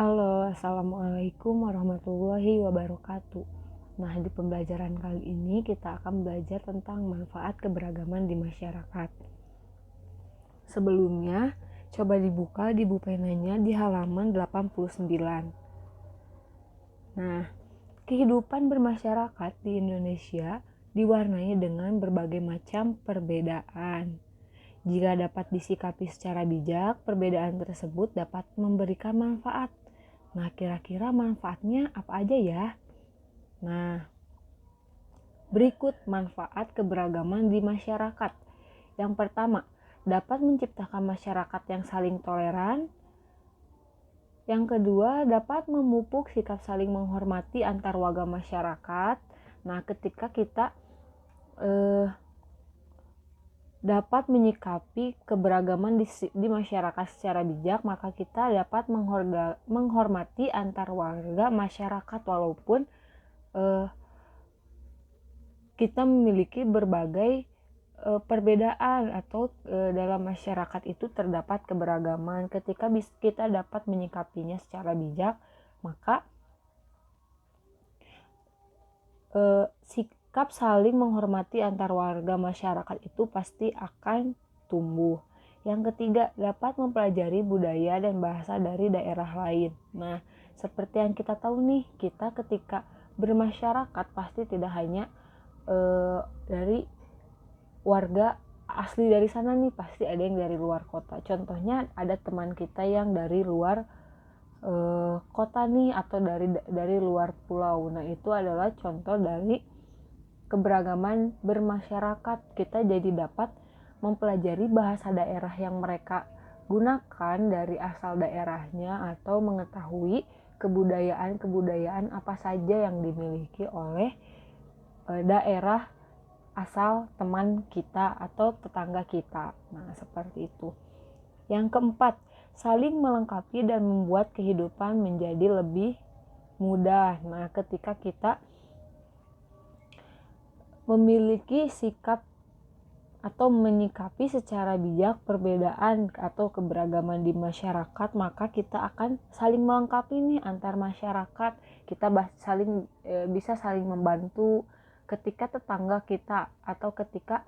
Halo, Assalamualaikum warahmatullahi wabarakatuh. Nah, di pembelajaran kali ini kita akan belajar tentang manfaat keberagaman di masyarakat. Sebelumnya, coba dibuka di bupenanya di halaman 89. Nah, kehidupan bermasyarakat di Indonesia diwarnai dengan berbagai macam perbedaan. Jika dapat disikapi secara bijak, perbedaan tersebut dapat memberikan manfaat. Nah, kira-kira manfaatnya apa aja ya? Nah, berikut manfaat keberagaman di masyarakat. Yang pertama, dapat menciptakan masyarakat yang saling toleran. Yang kedua, dapat memupuk sikap saling menghormati antar warga masyarakat. Nah, ketika kita dapat menyikapi keberagaman di masyarakat secara bijak, maka kita dapat menghormati antar warga masyarakat walaupun kita memiliki berbagai perbedaan atau dalam masyarakat itu terdapat keberagaman. Ketika kita dapat menyikapinya secara bijak, maka sikap saling menghormati antar warga masyarakat itu pasti akan tumbuh. Yang ketiga, dapat mempelajari budaya dan bahasa dari daerah lain. Nah, seperti yang kita tahu nih, kita ketika bermasyarakat pasti tidak hanya dari warga asli dari sana nih, pasti ada yang dari luar kota. Contohnya ada teman kita yang dari luar kota nih, atau dari luar pulau. Nah, itu adalah contoh dari keberagaman bermasyarakat. Kita jadi dapat mempelajari bahasa daerah yang mereka gunakan dari asal daerahnya, atau mengetahui kebudayaan apa saja yang dimiliki oleh daerah asal teman kita atau tetangga kita. Nah, seperti itu. Yang keempat, saling melengkapi dan membuat kehidupan menjadi lebih mudah. Nah, ketika kita memiliki sikap atau menyikapi secara bijak perbedaan atau keberagaman di masyarakat, maka kita akan saling melengkapi nih antar masyarakat. Kita bisa saling membantu ketika tetangga kita atau ketika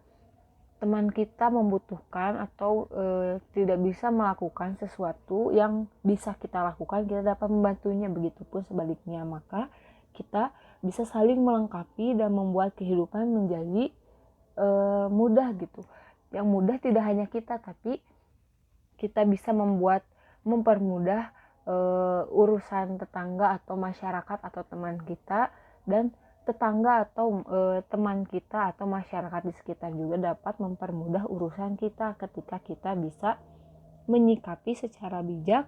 teman kita membutuhkan atau tidak bisa melakukan sesuatu yang bisa kita lakukan, kita dapat membantunya. Begitupun sebaliknya, maka kita bisa saling melengkapi dan membuat kehidupan menjadi mudah gitu. Yang mudah tidak hanya kita, tapi kita bisa mempermudah urusan tetangga atau masyarakat atau teman kita, dan tetangga atau teman kita atau masyarakat di sekitar juga dapat mempermudah urusan kita ketika kita bisa menyikapi secara bijak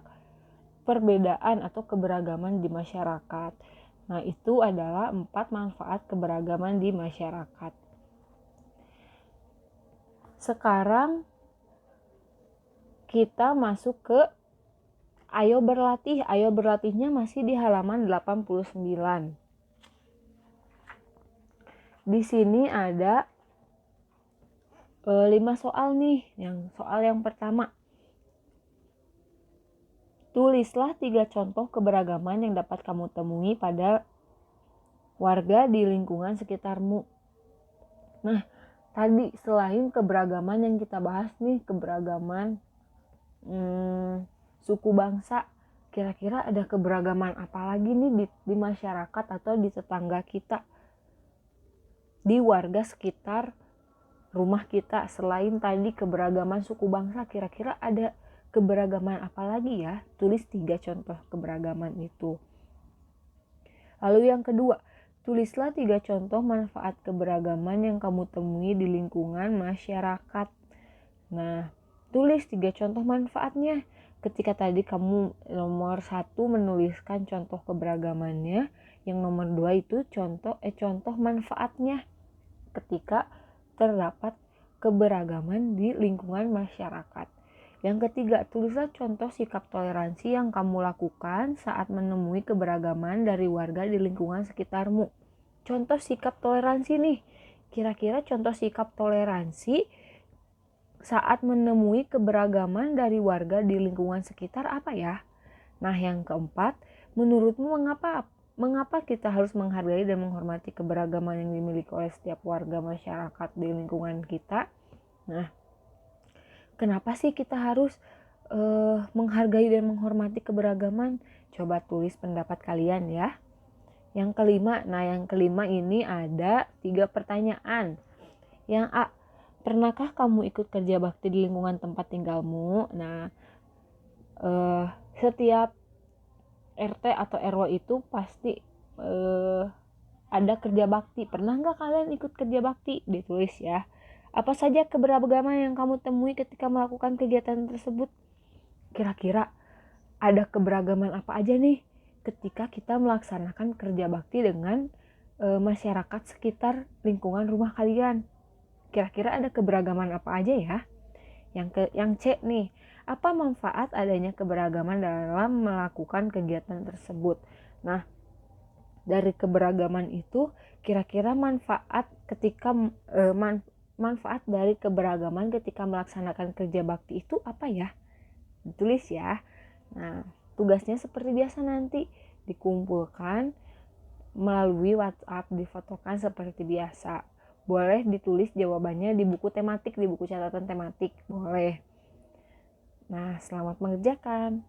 perbedaan atau keberagaman di masyarakat. Nah, itu adalah 4 manfaat keberagaman di masyarakat. Sekarang kita masuk ke ayo berlatih. Ayo berlatihnya masih di halaman 89. Di sini ada 5 soal nih. Soal yang pertama, tulislah 3 contoh keberagaman yang dapat kamu temui pada warga di lingkungan sekitarmu. Nah, tadi selain keberagaman yang kita bahas nih, keberagaman suku bangsa, kira-kira ada keberagaman apa lagi nih di masyarakat atau di tetangga kita, di warga sekitar rumah kita? Selain tadi keberagaman suku bangsa, kira-kira ada keberagaman apa lagi ya? Tulis 3 contoh keberagaman itu. Lalu yang kedua, tulislah 3 contoh manfaat keberagaman yang kamu temui di lingkungan masyarakat. Nah, tulis 3 contoh manfaatnya. Ketika tadi kamu nomor 1 menuliskan contoh keberagamannya, yang nomor 2 itu contoh manfaatnya ketika terdapat keberagaman di lingkungan masyarakat. Yang ketiga, tulislah contoh sikap toleransi yang kamu lakukan saat menemui keberagaman dari warga di lingkungan sekitarmu. Contoh sikap toleransi nih, kira-kira contoh sikap toleransi saat menemui keberagaman dari warga di lingkungan sekitar apa ya? Nah, yang keempat, menurutmu mengapa kita harus menghargai dan menghormati keberagaman yang dimiliki oleh setiap warga masyarakat di lingkungan kita? Nah, kenapa sih kita harus menghargai dan menghormati keberagaman? Coba tulis pendapat kalian ya. Yang kelima ini ada 3 pertanyaan. Yang A, pernahkah kamu ikut kerja bakti di lingkungan tempat tinggalmu? Nah, setiap RT atau RW itu pasti ada kerja bakti. Pernah nggak kalian ikut kerja bakti? Ditulis ya. Apa saja keberagaman yang kamu temui ketika melakukan kegiatan tersebut? Kira-kira ada keberagaman apa aja nih ketika kita melaksanakan kerja bakti dengan masyarakat sekitar lingkungan rumah kalian? Kira-kira ada keberagaman apa aja ya? Yang C nih, apa manfaat adanya keberagaman dalam melakukan kegiatan tersebut? Nah, dari keberagaman itu kira-kira manfaat dari keberagaman ketika melaksanakan kerja bakti itu apa ya? Ditulis ya. Nah, tugasnya seperti biasa nanti dikumpulkan melalui WhatsApp, difotokan seperti biasa. Boleh ditulis jawabannya di buku tematik, di buku catatan tematik, boleh. Nah, selamat mengerjakan.